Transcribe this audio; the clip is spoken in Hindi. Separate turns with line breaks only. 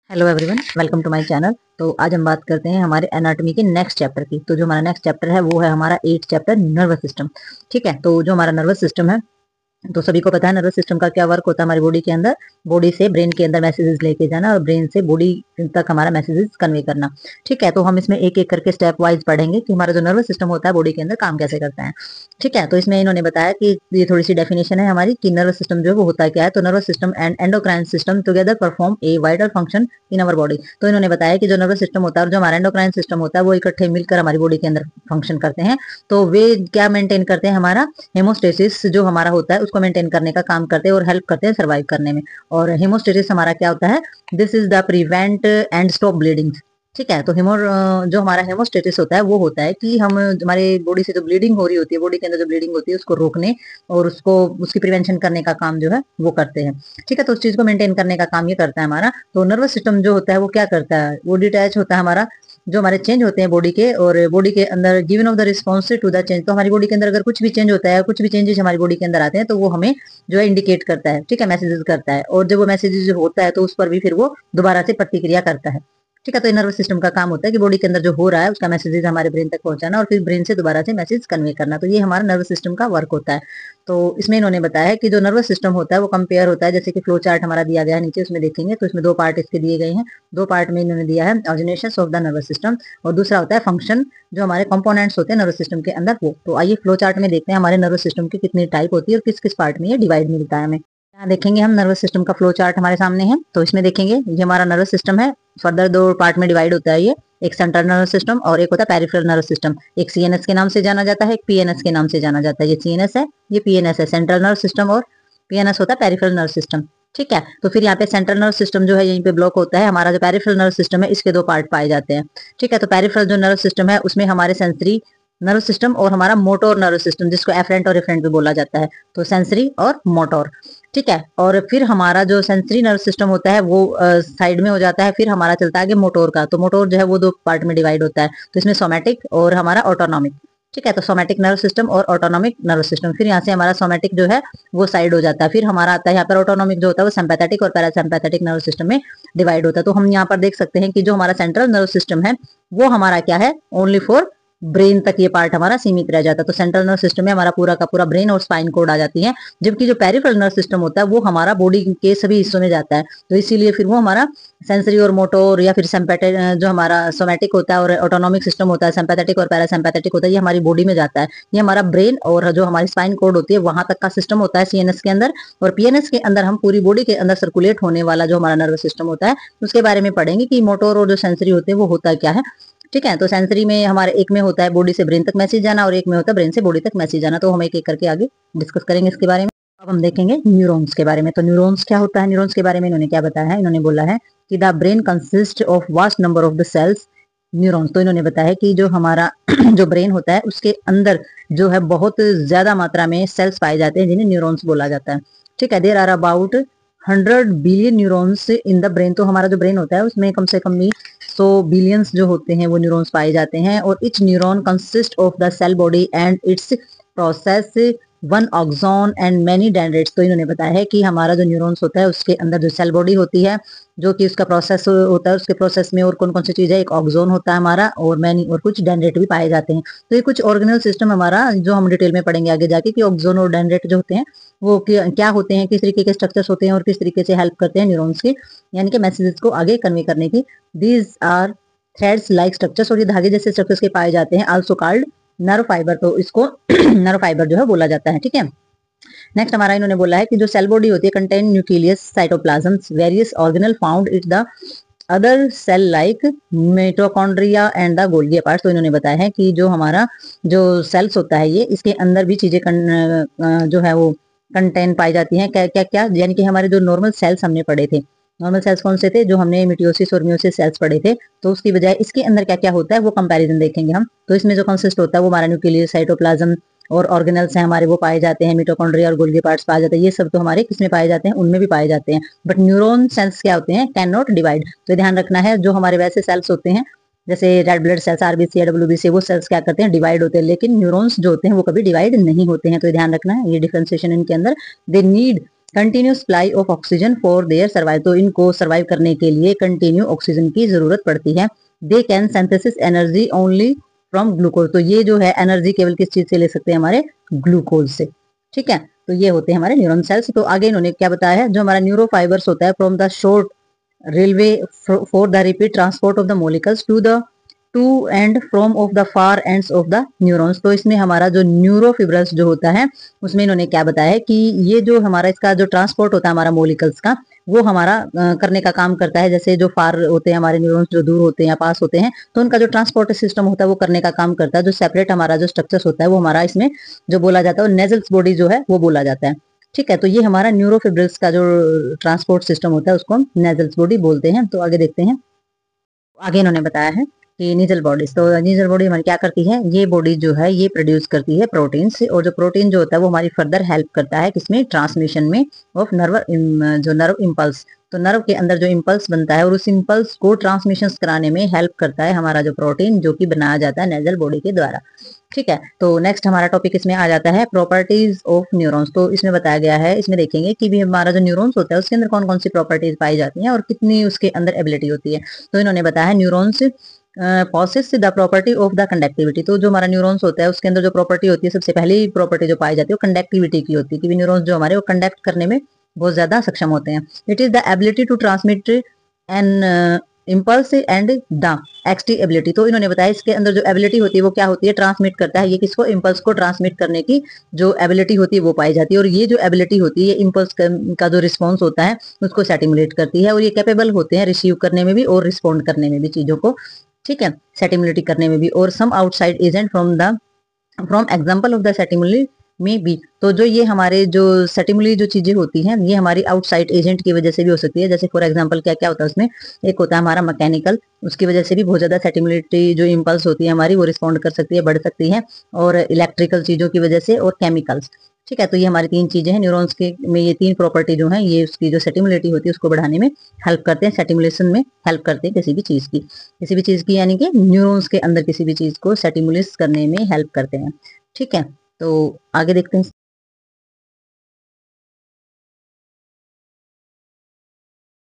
Hello everyone, welcome to my channel. तो आज हम बात करते हैं हमारे एनाटॉमी के नेक्स्ट चैप्टर की। तो जो हमारा नेक्स्ट चैप्टर है वो है हमारा 8th चैप्टर, नर्वस सिस्टम। ठीक है, तो जो हमारा नर्वस सिस्टम है, तो सभी को पता है नर्वस सिस्टम का क्या वर्क होता है हमारी बॉडी के अंदर। बॉडी से ब्रेन के अंदर मैसेजेस लेके जाना और ब्रेन से बॉडी तक हमारा मैसेजेस कन्वे करना। ठीक है, तो हम इसमें एक एक करके स्टेप वाइज पढ़ेंगे कि हमारा जो नर्वस सिस्टम होता है बॉडी के अंदर काम कैसे करता है। ठीक है, तो इसमें इन्होंने बताया कि ये थोड़ी सी डेफिनेशन है हमारी कि नर्वस सिस्टम जो है वो होता क्या है। तो nervous system and endocrine system together perform a vital function in our body. तो इन्होंने बताया कि जो नर्वस सिस्टम होता है और जो हमारा एंडोक्राइन सिस्टम होता है वो इकट्ठे मिलकर हमारी बॉडी के अंदर फंक्शन करते हैं। तो वे क्या मेंटेन करते हैं, हमारा हेमोस्टेसिस जो हमारा होता है उसको मेंटेन करने का काम करते हैं और हेल्प करते हैं सर्वाइव करने में। और हेमोस्टेसिस हमारा क्या होता है, this is the prevent and stop bleeding. ठीक है, तो जो हमारा हेमोस्टेटिस होता है वो होता है कि हम हमारे बॉडी से जो ब्लीडिंग हो रही होती है, बॉडी के अंदर जो ब्लीडिंग होती है उसको रोकने और उसको उसकी प्रिवेंशन करने का काम जो है वो करते हैं। ठीक है, तो उस चीज को मेंटेन करने का काम ये करता है हमारा। तो नर्वस सिस्टम जो होता है वो क्या करता है, वो डिटैच होता है हमारा, जो हमारे चेंज होते हैं बॉडी के, और बॉडी के अंदर given of the response to the change. तो हमारी बॉडी के अंदर अगर कुछ भी चेंज होता है, कुछ भी चेंजेस हमारी बॉडी के अंदर आते हैं तो वो हमें जो है इंडिकेट करता है। ठीक है, मैसेजेस करता है, और जब वो मैसेजेस होता है तो उस पर भी फिर वो दोबारा से प्रतिक्रिया करता है। ठीक है, तो नर्वस सिस्टम का काम होता है कि बॉडी के अंदर जो हो रहा है उसका मैसेजेस हमारे ब्रेन तक पहुंचाना और फिर ब्रेन से दोबारा से मैसेज कन्वे करना। तो ये हमारा नर्वस सिस्टम का वर्क होता है। तो इसमें इन्होंने बताया है कि जो नर्वस सिस्टम होता है वो कंपेयर होता है, जैसे कि फ्लो चार्ट हमारा दिया गया है नीचे, उसमें देखेंगे तो इसमें दो पार्ट इसके दिए गए हैं। दो पार्ट में इन्होंने दिया है organisation of the nervous system, और दूसरा होता है फंक्शन, जो हमारे कंपोनेंट्स होते हैं नर्वस सिस्टम के अंदर वो। तो आइए फ्लो चार्ट में देखते हैं हमारे नर्वस सिस्टम की कितनी टाइप होती है और किस किस पार्ट में ये डिवाइड मिलता है हमें। यहाँ देखेंगे हम नर्वस सिस्टम का फ्लो चार्ट हमारे सामने है। तो इसमें देखेंगे ये हमारा नर्वस सिस्टम है, फर्दर दो पार्ट में डिवाइड होता है ये। एक सेंट्रल नर्वस सिस्टम और एक होता है पेरिफेरल नर्वस सिस्टम। एक सीएनएस के नाम से जाना जाता है, एक पीएनएस के नाम से जाना जाता है। ये सीएनएस है, ये पीएनएस है, सेंट्रल नर्वस सिस्टम, और पीएनएस होता है पेरिफेरल नर्वस सिस्टम। ठीक है, तो फिर यहाँ पे सेंट्रल नर्वस सिस्टम जो है यहीं पे ब्लॉक होता है। हमारा जो पेरिफेरल नर्वस सिस्टम है इसके दो पार्ट पाए जाते हैं। ठीक है, तो पेरिफेरल जो नर्वस सिस्टम है उसमें हमारे सेंसरी नर्वस सिस्टम और हमारा मोटोर नर्वस सिस्टम, जिसको एफरेंट और एफरेंट भी बोला जाता है। तो सेंसरी और मोटोर। ठीक है, और फिर हमारा जो सेंसरी नर्वस सिस्टम होता है वो साइड में हो जाता है। फिर हमारा चलता है आगे मोटोर का। तो मोटोर जो है वो दो पार्ट में डिवाइड होता है, तो इसमें सोमैटिक और हमारा ऑटोनॉमिक। ठीक है, तो सोमैटिक नर्वस सिस्टम और ऑटोनॉमिक नर्वस सिस्टम। फिर यहाँ से हमारा सोमैटिक जो है वो साइड हो जाता है। फिर हमारा आता है यहाँ पर ऑटोनॉमिक जो होता है वो सिंपैथेटिक और पैरासिम्पैथेटिक नर्वस सिस्टम में डिवाइड होता है। तो हम यहाँ पर देख सकते हैं कि जो हमारा सेंट्रल नर्वस सिस्टम है वो हमारा क्या है, ओनली फॉर ब्रेन तक ये पार्ट हमारा सीमित रह जाता है। तो सेंट्रल नर्व सिस्टम में हमारा पूरा का पूरा ब्रेन और स्पाइन कोड आ जाती है। जबकि जो पेरिफेरल नर्व सिस्टम होता है वो हमारा बॉडी के सभी हिस्सों में जाता है। तो इसीलिए फिर वो हमारा सेंसरी और मोटोर या फिर सिंपैथेटिक जो हमारा सोमैटिक होता है और ऑटोनॉमिक सिस्टम होता है, सिंपैथेटिक और पैरासिम्पैथेटिक होता है, ये हमारी बॉडी में जाता है। ये हमारा ब्रेन और जो हमारी स्पाइन कोड होती है वहां तक का सिस्टम होता है सीएनएस के अंदर। और पीएनएस के अंदर हम पूरी बॉडी के अंदर सर्कुलेट होने वाला जो हमारा नर्वस सिस्टम होता है उसके बारे में पढ़ेंगे कि मोटोर और जो सेंसरी होते हैं वो होता क्या है। ठीक है, तो सेंसरी में हमारे एक में होता है बॉडी से ब्रेन तक मैसेज जाना और एक में होता है ब्रेन से बॉडी तक मैसेज जाना। तो हम एक एक करके आगे डिस्कस करेंगे इसके बारे में। अब हम देखेंगे न्यूरॉन्स के बारे में। तो न्यूरॉन्स क्या होता है, न्यूरॉन्स के बारे में इन्होंने क्या बताया है, इन्होंने बोला है कि the brain consist of vast number of the cells neurons. तो इन्होंने बताया कि जो हमारा जो ब्रेन होता है उसके अंदर जो है बहुत ज्यादा मात्रा में सेल्स पाए जाते हैं जिन्हें न्यूरॉन्स बोला जाता है। ठीक है, there are about 100 billion neurons in the brain. तो हमारा जो ब्रेन होता है उसमें कम से कम भी 100 बिलियंस जो होते हैं वो न्यूरॉन्स पाए जाते हैं। और each neuron consist of the cell body and its process one axon and many dendrites. तो इन्होंने बताया है कि हमारा जो न्यूरॉन्स होता है उसके अंदर जो सेल बॉडी होती है जो कि उसका प्रोसेस होता है, उसके प्रोसेस में और कौन कौन सी चीज है, एक ऑक्सोन होता है हमारा और मैनी और कुछ डेंड्राइट भी पाए जाते हैं। तो ये कुछ ऑर्गेनल सिस्टम हमारा जो हम डिटेल में पढ़ेंगे आगे जाके कि ऑक्सोन और डेंड्राइट जो होते हैं वो क्या होते हैं, किस तरीके के स्ट्रक्चर्स होते हैं और किस तरीके से हेल्प करते हैं न्यूरॉन्स के, यानी कि मैसेजेस को आगे कन्वे करने की। These are threads like structures, और ये धागे जैसे स्ट्रक्चर्स के पाए जाते हैं। आल्सो कॉल्ड नर्व फाइबर, तो इसको नर्व फाइबर जो है बोला जाता है। ठीक है, नेक्स्ट हमारा इन्होंने बोला है कि जो सेल बॉडी होती है contain nucleus, cytoplasm, various organelle found it the other cell like mitochondria and the Golgi part. तो इन्होंने बताया है कि जो हमारा जो सेल्स होता है ये इसके अंदर भी चीजें जो है वो कंटेन पाई जाती हैं। क्या क्या क्या, यानी कि हमारे जो नॉर्मल सेल्स हमने पढ़े थे, नॉर्मल सेल्स कौन से थे, जो हमने मिटियोसिस और मियोसिस सेल्स पढ़े थे, तो उसकी बजाय इसके अंदर क्या क्या होता है वो कंपैरिजन देखेंगे हम। तो इसमें जो कंसिस्ट होता है वो हमारा न्यूक्लियस, साइटोप्लाज्म और ऑर्गेनल्स हैं हमारे वो पाए जाते हैं, मिटोकॉन्ड्रिया और गोल्गी पार्ट्स पाए जाते हैं। ये सब तो हमारे किसमें पाए जाते हैं, उनमें भी पाए जाते हैं। बट न्यूरॉन सेल्स क्या होते हैं, कैन नॉट डिवाइड। तो ध्यान रखना है, जो हमारे वैसे सेल्स होते हैं जैसे रेड ब्लड सेल्स, आरबीसी या डब्ल्यूबीसी, वो सेल्स क्या करते हैं, डिवाइड होते हैं। लेकिन न्यूरॉन्स जो होते हैं वो कभी डिवाइड नहीं होते हैं। तो ध्यान रखना है, ये डिफरेंशिएशन इनके अंदर। They need continue supply of oxygen for their survive, तो इनको सर्वाइव करने के लिए कंटिन्यू ऑक्सीजन की जरूरत पड़ती है। They can synthesis energy only from glucose, तो ये जो है एनर्जी केवल किस चीज से ले सकते हैं, हमारे ग्लूकोज से। ठीक है, तो ये होते हैं हमारे न्यूरॉन सेल्स। तो आगे इन्होंने क्या बताया है, जो हमारा न्यूरोफाइबर्स होता है from the short railway for the repeat transport of the molecules to and from of the far ends of the neurons, तो इसमें हमारा जो न्यूरोफिब्रल्स जो होता है उसमें इन्होंने क्या बताया है कि ये जो हमारा इसका जो ट्रांसपोर्ट होता है हमारा मोलिकल्स का, वो हमारा करने का काम करता है। जैसे जो फार होते हैं हमारे न्यूरॉन्स जो दूर होते हैं या पास होते हैं, तो उनका जो ट्रांसपोर्ट सिस्टम होता है वो करने का काम करता है। जो सेपरेट हमारा जो स्ट्रक्चर्स होता है वो हमारा इसमें जो बोला जाता है नेजल्स बॉडी जो है वो बोला जाता है। ठीक है, तो ये हमारा न्यूरोफिब्रिल्स का जो ट्रांसपोर्ट सिस्टम होता है उसको हम नेजल्स बॉडी बोलते हैं। तो आगे देखते हैं, आगे इन्होंने बताया है कि नीजल बॉडीज, तो नीजल बॉडी हमारी क्या करती है, ये बॉडी जो है ये प्रोड्यूस करती है प्रोटीन से, और जो प्रोटीन जो होता है वो हमारी फर्दर हेल्प करता है किसमें, ट्रांसमिशन में ऑफ नर्व, जो नर्व इम्पल्स, तो नर्व के अंदर जो इम्पल्स बनता है और उस इम्पल्स को ट्रांसमिशन कराने में हेल्प करता है हमारा जो प्रोटीन, जो कि बनाया जाता है नेजल बॉडी के द्वारा। ठीक है, तो नेक्स्ट हमारा टॉपिक इसमें आ जाता है प्रॉपर्टीज ऑफ न्यूरॉन्स। तो इसमें बताया गया है, इसमें देखेंगे कि भी हमारा जो न्यूरॉन्स होता है उसके अंदर कौन कौन सी प्रॉपर्टीज पाई जाती हैं और कितनी उसके अंदर एबिलिटी होती है। तो इन्होंने बताया है neurons possesses the property of the conductivity, तो जो हमारा न्यूरॉन्स होता है उसके अंदर जो प्रॉपर्टी होती है, सबसे पहली प्रॉपर्टी जो पाई जाती है वो कंडक्टिविटी की होती है, कि न्यूरॉन्स जो हमारे वो कंडक्ट करने में बहुत ज्यादा सक्षम होते हैं। It is the ability to transmit an impulse and the excitability, तो इन्होंने बताया इसके अंदर जो एबिलिटी होती है वो क्या होती है, ट्रांसमिट करता है, ये किसको, इम्पल्स को ट्रांसमिट करने की जो एबिलिटी होती है वो पाई जाती है। और ये जो एबिलिटी होती है इम्पल्स का जो रिस्पॉन्स होता है उसको सेटिमुलेट करती है, और ये कैपेबल होते हैं रिसीव करने में भी और रिस्पॉन्ड करने में भी चीजों को। ठीक है, सेटिमुलेटी करने में भी। और some outside agent from example of the stimuli में भी, तो जो ये हमारे जो सेटिमुली जो चीजें होती हैं ये हमारी आउटसाइड एजेंट की वजह से भी हो सकती है। जैसे फॉर एग्जांपल क्या क्या होता है उसमें, एक होता है हमारा मैकेनिकल, उसकी वजह से भी बहुत ज्यादा सेटिमुलेटी जो इम्पल्स होती है हमारी वो रिस्पॉन्ड कर सकती है, बढ़ सकती है, और इलेक्ट्रिकल चीजों की वजह से, और केमिकल्स। ठीक है, तो ये हमारी तीन चीजें हैं न्यूरॉन्स के में, ये तीन प्रॉपर्टी जो है ये उसकी जो सेटिमुलेटी होती है उसको बढ़ाने में हेल्प करते हैं, सेटिमुलेशन में हेल्प करते हैं किसी भी चीज की यानी कि न्यूरॉन्स के अंदर किसी भी चीज को सेटिमुलेट करने में हेल्प करते हैं। ठीक है, तो आगे देखते हैं।